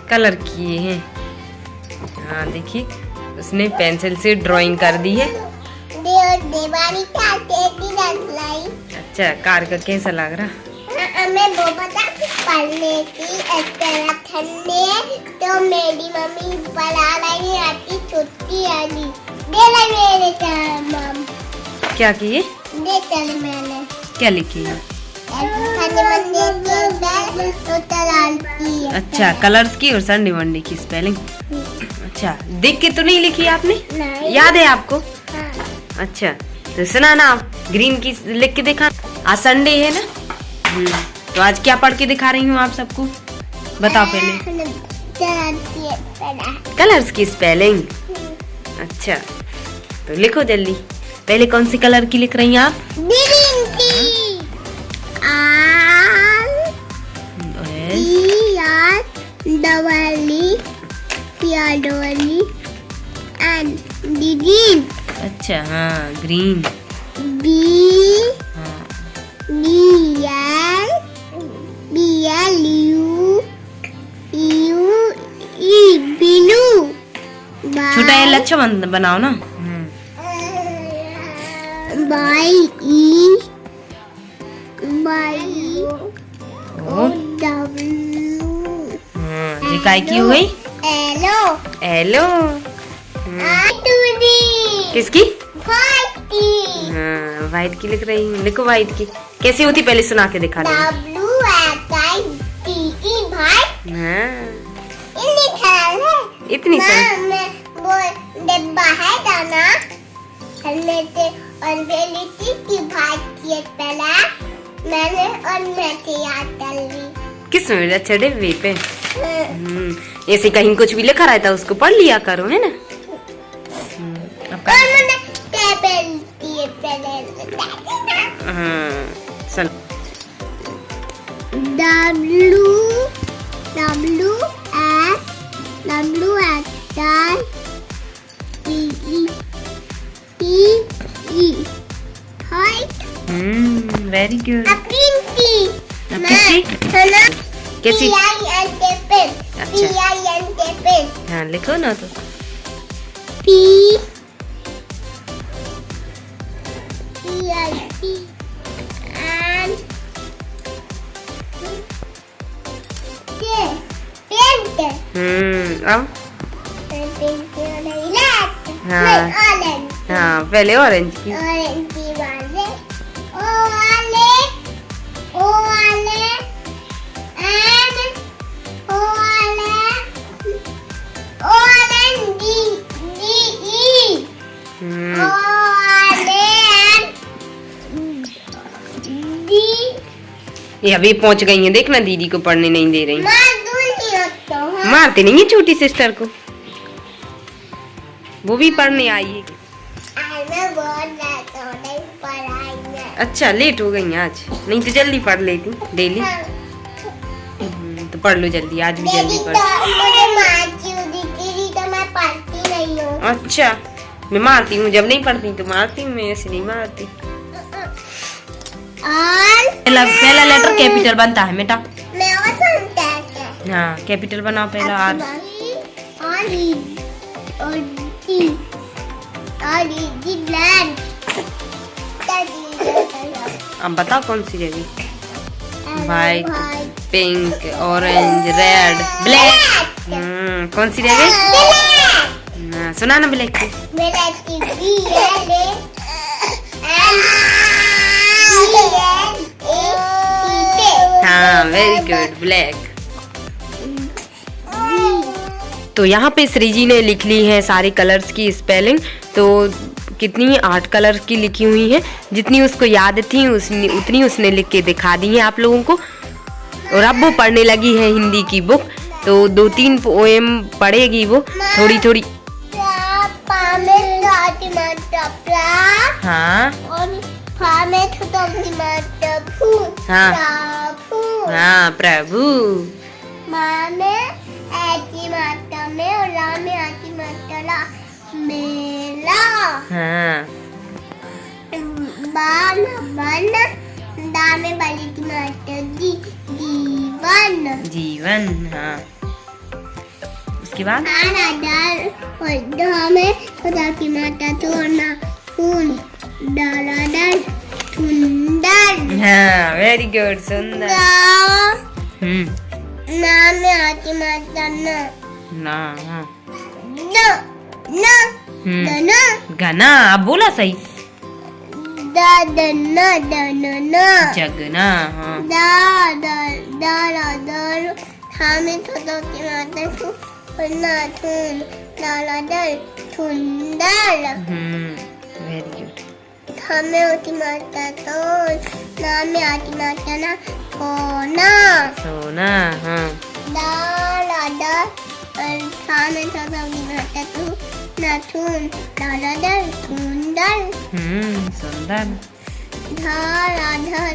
Colour किए हैं। हाँ देखिए, उसने पेंसिल से ड्राइंग कर दी है। अच्छा, कार का कैसा लग रहा? मैं वो बता पढ़ने की ठंडे तो मेरी मम्मी पढ़ा रही आती छुट्टी आनी दे मेरे मम। क्या किए? दे चल मैंने क्या लिखी है? अच्छा, कलर्स की और संडे मंडे की स्पेलिंग। अच्छा, देख के तो नहीं लिखी आपने? नहीं। याद है आपको? हाँ। अच्छा, तो सुना ना, आप ग्रीन की लिख के दिखा। आज संडे है ना। तो आज क्या पढ़ के दिखा रही हूँ आप सबको? बताओ पहले। कलर्स की स्पेलिंग। अच्छा, तो लिखो जल्दी। पहले कौन सी कलर की लिख रही हैं आप? ग्रीन की। ग्रीन। अच्छा, हाँ ग्रीन। बी हाँ ब्लू। छोटा एल अच्छा बनाओ ना। ओ, ये काय की हुई? एलो। किसकी? हाँ, व्हाइट की लिख रही हूँ। लिखो व्हाइट की कैसी होती, पहले सुना के दिखा दो। हाँ, इतनी सी वो डिब्बा है दाना मैंने और मैं याद कर ली। किस में? अच्छा, डिब्बे पे। ऐसे कहीं कुछ भी लिखा रहता है उसको पढ़ लिया करो, है ना। हाँ, चल। Very good. कैसी? अच्छा, हाँ लिखो ना तो। अब हाँ, पहले ऑरेंज की। ये अभी पहुंच गई है, देखना दीदी को पढ़ने नहीं दे रही। मारती नहीं है छोटी सिस्टर को, वो भी पढ़ने आई है। अच्छा, लेट हो गई आज, नहीं तो जल्दी पढ़ लेती डेली। तो पढ़ लो जल्दी, आज भी जल्दी पढ़। अच्छा, मैं मारती हूँ जब नहीं पढ़ती तो मारती हूँ, मैं ऐसे नहीं मारती। पहला लेटर कैपिटल बनता है बेटा। हाँ, कैपिटल बनाओ पहला। अब बताओ कौन सी रहेगी? White, pink, orange, red, black. कौन सी रहेगी? सुना ना ब्लैक की। हाँ, वेरी गुड, ब्लैक। तो यहाँ पे श्रीजी ने लिख ली है सारे कलर्स की स्पेलिंग। तो कितनी 8 कलर की लिखी हुई है, जितनी उसको याद थी उतनी उसने लिख के दिखा दी है आप लोगों को। और अब वो पढ़ने लगी है हिंदी की बुक, तो 2-3 पोएम पढ़ेगी वो थोड़ी थोड़ी। हाँ हाँ, प्रभु। हाँ, बन दा में बड़ी की माता दी जीवन। जीवन, हाँ। उसके बाद दाल और में खुदा की माता तो ना खून डाला दल सुंदर। हाँ, वेरी गुड, सुंदर। ना में आती माता ना, हाँ। ना गना, अब बोला सही। दना जगना, हाँ। दल हमें खुदा की माता तो ना खून डाला दल सुंदर। Very good. हमें होती माता तो ना में आती माता ना सोना। सोना, हाँ। दाला दल हमें खुदा की माता तो ना खून डाला दल सुंदर। सुंदर। धारा धर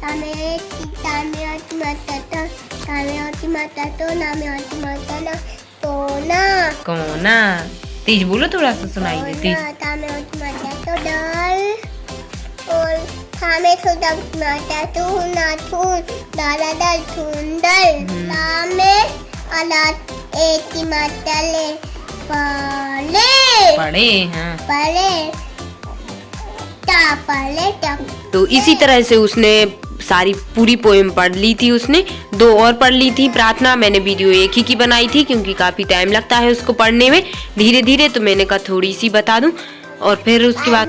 हमें होती माता तो ना में होती माता ना सोना। कोना, तेज बोलो, थोड़ा सा सुनाई दे तेज। तामे होती माता तो डल और थामे खुदा की माता तो ना थून डाला दल सुंदर। तामे अनाथ एकी माता ले पढ़े, हाँ। पढ़े तो इसी तरह से उसने सारी पूरी पोएम पढ़ ली थी। उसने 2 और पढ़ ली थी प्रार्थना। मैंने वीडियो एक ही की बनाई थी क्योंकि काफी टाइम लगता है उसको पढ़ने में धीरे धीरे, तो मैंने कहा थोड़ी सी बता दूं। और फिर उसके बाद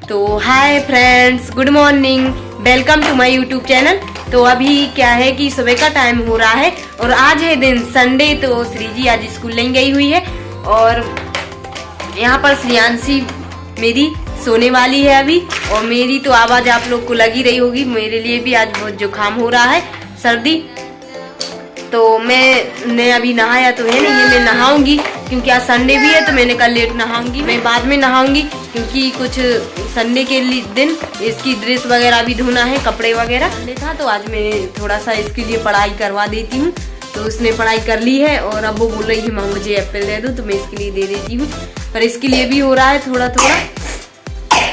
तो hi friends, good morning, welcome to my YouTube channel. तो अभी क्या है कि सुबह का टाइम हो रहा है और आज है दिन संडे। तो श्रीजी आज स्कूल नहीं गई हुई है और यहाँ पर श्रियांशी मेरी सोने वाली है अभी। और मेरी तो आवाज आप लोग को लगी रही होगी, मेरे लिए भी आज बहुत जुकाम हो रहा है, सर्दी। तो मैंने अभी नहाया तो है नहीं, ये मैं नहाऊंगी क्योंकि आज संडे भी है। तो मैंने कल लेट नहाऊंगी, मैं बाद में नहाऊंगी क्योंकि कुछ संडे के दिन इसकी ड्रेस वगैरह भी धोना है, कपड़े वगैरह था। तो आज मैं थोड़ा सा इसके लिए पढ़ाई करवा देती हूँ। तो उसने पढ़ाई कर ली है और अब वो बोल रही है माँ मुझे एप्पल दे दो, तो मैं इसके लिए दे देती हूँ। पर इसके लिए भी हो रहा है थोड़ा थोड़ा,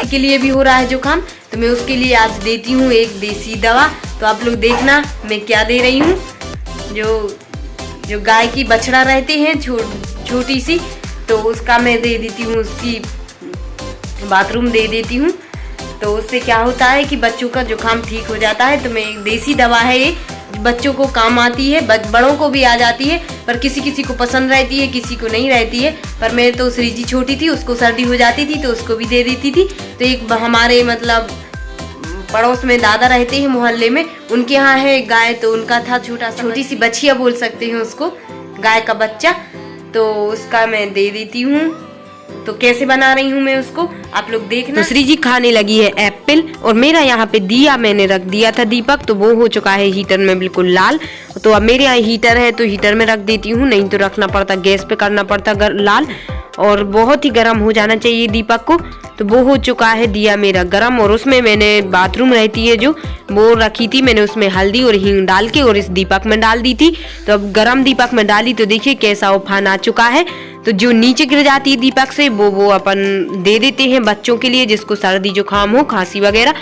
इसके लिए भी हो रहा है जुकाम, तो मैं उसके लिए आज देती हूँ एक देसी दवा। तो आप लोग देखना मैं क्या दे रही हूँ। जो गाय की बछड़ा रहती है छोटी सी, तो उसका मैं दे देती हूँ, उसकी बाथरूम दे देती हूँ। तो उससे क्या होता है कि बच्चों का जुकाम ठीक हो जाता है। तो मैं एक देसी दवा है ये, बच्चों को काम आती है, बड़ों को भी आ जाती है, पर किसी किसी को पसंद रहती है, किसी को नहीं रहती है। पर मैं तो श्रीजी छोटी थी, उसको सर्दी हो जाती थी तो उसको भी दे देती थी। तो एक हमारे मतलब पड़ोस में दादा रहते हैं मोहल्ले में, उनके यहाँ है गाय, तो उनका था छोटी सी बछिया बोल सकते हैं उसको, गाय का बच्चा। तो उसका मैं दे देती हूँ। तो कैसे बना रही हूँ मैं उसको आप लोग देखना। तो श्रीजी खाने लगी है एप्पल और मेरा यहाँ पे दिया मैंने रख दिया था दीपक, तो वो हो चुका है हीटर में बिल्कुल लाल। तो अब मेरे यहाँ हीटर है तो हीटर में रख देती हूँ, नहीं तो रखना पड़ता गैस पे करना पड़ता लाल, और बहुत ही गर्म हो जाना चाहिए दीपक को। तो वो हो चुका है दिया मेरा गरम, और उसमें मैंने बाथरूम रहती है जो वो रखी थी, मैंने उसमें हल्दी और हींग डाल के और इस दीपक में डाल दी थी। तो अब गरम दीपक में डाली तो देखिए कैसा उफान आ चुका है। तो जो नीचे गिर जाती है दीपक से वो अपन दे देते हैं बच्चों के लिए जिसको सर्दी जुकाम हो, खांसी वगैरह।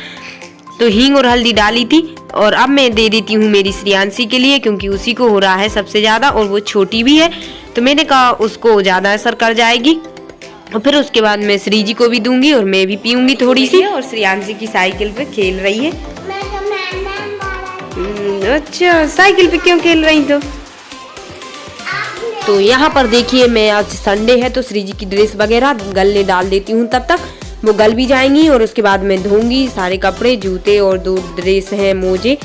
तो हींग और हल्दी डाली थी और अब मैं दे देती हूँ मेरी श्रियांशी के लिए, क्योंकि उसी को हो रहा है सबसे ज्यादा और वो छोटी भी है। तो मैंने कहा उसको ज्यादा असर कर जाएगी। और फिर उसके बाद मैं श्रीजी को भी दूंगी और मैं भी पीऊंगी थोड़ी सी। और श्रियांशी की साइकिल पे खेल रही है। अच्छा, साइकिल पे क्यों खेल रही? तो यहाँ पर देखिए मैं आज संडे है तो श्रीजी की ड्रेस वगैरह गलने डाल देती हूँ, तब तक वो गल भी जाएंगी। और उसके बाद मैं धोऊंगी सारे कपड़े, जूते और 2 ड्रेस हैं, मोजे,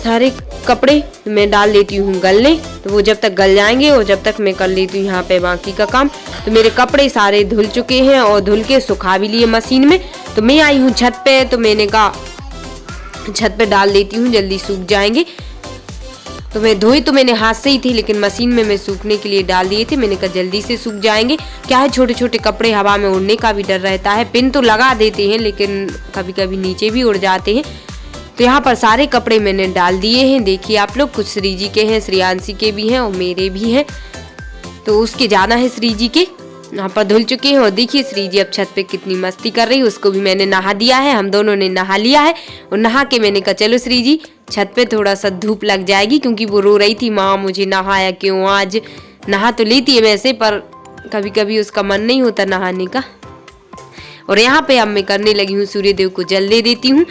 सारे कपड़े मैं डाल देती हूँ गलने। तो वो जब तक गल जाएंगे और जब तक मैं कर लेती हूँ यहाँ पे बाकी का काम। तो मेरे कपड़े सारे धुल चुके हैं और धुल के सुखा भी लिए मशीन में। तो मैं आई हूँ छत पे, तो मैंने कहा छत पे डाल देती हूँ, जल्दी सूख जाएंगे। तो मैं धोए तो मैंने हाथ से ही थे, लेकिन मशीन में मैं सूखने के लिए डाल दिए थे। मैंने कहा जल्दी से सूख जाएंगे। क्या है, छोटे छोटे कपड़े हवा में उड़ने का भी डर रहता है। पिन तो लगा देते हैं लेकिन कभी कभी नीचे भी उड़ जाते हैं। तो यहाँ पर सारे कपड़े मैंने डाल दिए हैं। देखिए आप लोग, कुछ श्रीजी के हैं, श्रेयांशी के भी हैं और मेरे भी हैं। तो उसके ज़्यादा है श्रीजी के। यहाँ पर धुल चुके हैं। और देखिए श्रीजी अब छत पे कितनी मस्ती कर रही है। उसको भी मैंने नहा दिया है, हम दोनों ने नहा लिया है। और नहा के मैंने कहा चलो श्रीजी छत पे थोड़ा सा धूप लग जाएगी, क्योंकि वो रो रही थी माँ मुझे नहाया क्यों। आज नहा तो लेती है वैसे, पर कभी कभी उसका मन नहीं होता नहाने का। और यहाँ पे अब मैं करने लगी हूँ, सूर्यदेव को जल दे देती हूँ,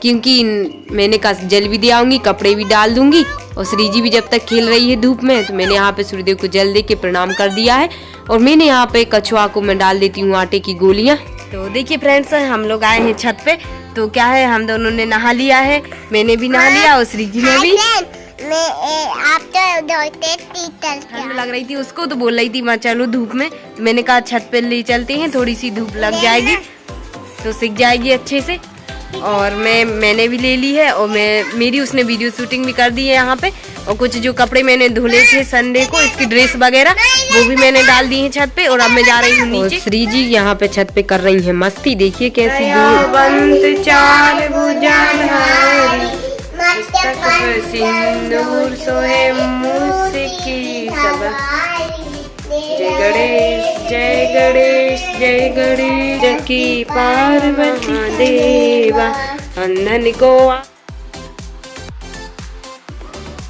क्योंकि मैंने कहा जल भी दे आऊंगी, कपड़े भी डाल दूंगी। और श्रीजी भी जब तक खेल रही है धूप में, तो मैंने यहाँ पे सूर्यदेव को जल दे के प्रणाम कर दिया है। और मैंने यहाँ पे कछुआ को मैं डाल देती हूँ आटे की गोलियां। तो देखिए फ्रेंड्स, हम लोग आए हैं छत पे। तो क्या है, हम दोनों ने नहा लिया है, मैंने भी नहा लिया और श्रीजी ने भी। आप तो ठंड लग रही थी उसको, तो बोल रही थी माँ चलो धूप में। तो मैंने कहा छत पे ले चलते हैं, थोड़ी सी धूप लग जाएगी तो सीख जाएगी अच्छे से। और मैंने भी ले ली है। और मेरी उसने वीडियो शूटिंग भी कर दी है यहाँ पे। और कुछ जो कपड़े मैंने धुले थे संडे को, इसकी ड्रेस वगैरह, वो भी मैंने डाल दी है छत पे। और अब मैं जा रही हूँ नीचे। श्रीजी यहाँ पे छत पे कर रही है मस्ती। देखिए कैसी सिंदूर सोहे मुस्की सब। जय गणेश जय गणेश जय गणेश की पार्वती देवा अंधन को।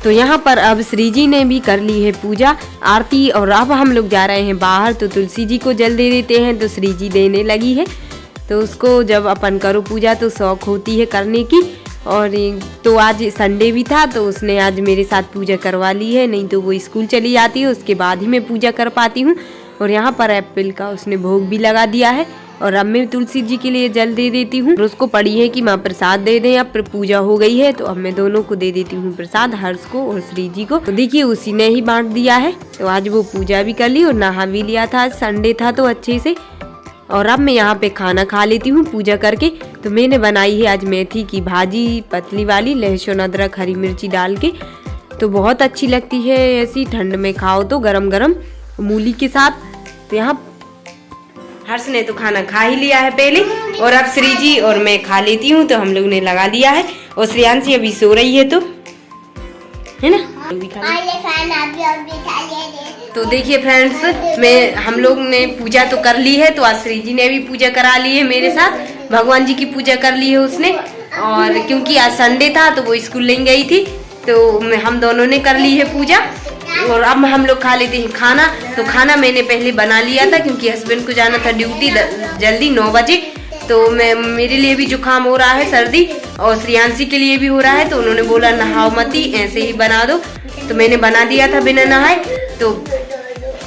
तो यहाँ पर अब श्रीजी ने भी कर ली है पूजा आरती। और अब हम लोग जा रहे हैं बाहर, तो तुलसी जी को जल दे देते हैं। तो श्रीजी देने लगी है। तो उसको जब अपन करो पूजा तो शौक होती है करने की। और तो आज संडे भी था, तो उसने आज मेरे साथ पूजा करवा ली है, नहीं तो वो स्कूल चली जाती है, उसके बाद ही मैं पूजा कर पाती हूँ। और यहाँ पर एप्पल का उसने भोग भी लगा दिया है। और अब मैं तुलसी जी के लिए जल दे देती हूँ। उसको पड़ी है कि माँ प्रसाद दे दें, अब पूजा हो गई है तो अब मैं दोनों को दे देती हूँ प्रसाद, हर्ष को और श्रीजी को। तो देखिए उसी ने ही बांट दिया है। तो आज वो पूजा भी कर ली और नहा भी लिया था, आज संडे था तो अच्छे से। और अब मैं यहाँ पे खाना खा लेती हूँ पूजा करके। तो मैंने बनाई है आज मेथी की भाजी, पतली वाली, लहसुन अदरक हरी मिर्ची डाल के। तो बहुत अच्छी लगती है ऐसी, ठंड में खाओ तो गरम गरम मूली के साथ। तो यहाँ हर्ष ने तो खाना खा ही लिया है पहले, और अब श्रीजी और मैं खा लेती हूँ। तो हम लोग ने लगा लिया है। और श्रेयांशी अभी सो रही है, तो है ना, तो देखिए फ्रेंड्स, हम लोग ने पूजा तो कर ली है। तो आज श्रीजी ने भी पूजा करा ली है मेरे साथ, भगवान जी की पूजा कर ली है उसने। और क्योंकि आज संडे था तो वो स्कूल नहीं गई थी, तो हम दोनों ने कर ली है पूजा। और अब हम लोग खा लेते हैं खाना। तो खाना मैंने पहले बना लिया था, क्योंकि हस्बैंड को जाना था ड्यूटी जल्दी 9 बजे। तो मेरे लिए भी जुकाम हो रहा है, सर्दी, और श्रेयांशी के लिए भी हो रहा है। तो उन्होंने बोला नहाओ मती, ऐसे ही बना दो। तो मैंने बना दिया था बिना नहाए। तो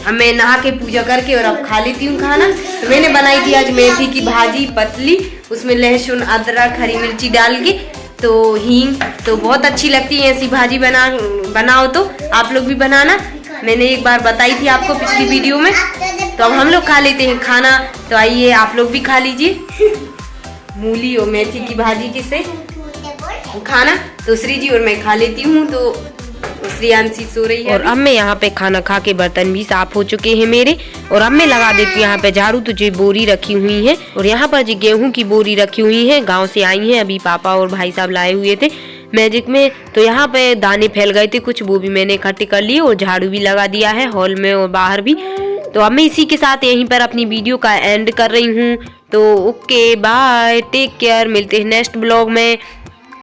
अब मैं नहा के पूजा करके और अब खा लेती हूँ खाना। तो मैंने बनाई थी आज मेथी की भाजी पतली, उसमें लहसुन अदरक हरी मिर्ची डाल के, तो हींग। तो बहुत अच्छी लगती है ऐसी भाजी बनाओ तो आप लोग भी बनाना। मैंने एक बार बताई थी आपको पिछली वीडियो में। तो अब हम लोग खा लेते हैं खाना। तो आइए आप लोग भी खा लीजिए मूली और मेथी की भाजी के से खाना। तो श्रीजी और मैं खा लेती हूँ। तो श्रेयांशी सो रही है। और अब मैं यहाँ पे खाना खा के बर्तन भी साफ हो चुके हैं मेरे। और अब मैं लगा देती हूँ यहाँ पे झाड़ू। तो जो बोरी रखी हुई है, और यहाँ पर जो गेहूं की बोरी रखी हुई है, गांव से आई है, अभी पापा और भाई साहब लाए हुए थे मैजिक में। तो यहाँ पे दाने फैल गए थे कुछ, वो भी मैंने इकट्ठे कर लिए और झाड़ू भी लगा दिया है हॉल में और बाहर भी। तो अब मैं इसी के साथ यहीं पर अपनी वीडियो का एंड कर रही हूँ। तो ओके बाय, टेक केयर, मिलते हैं नेक्स्ट ब्लॉग में।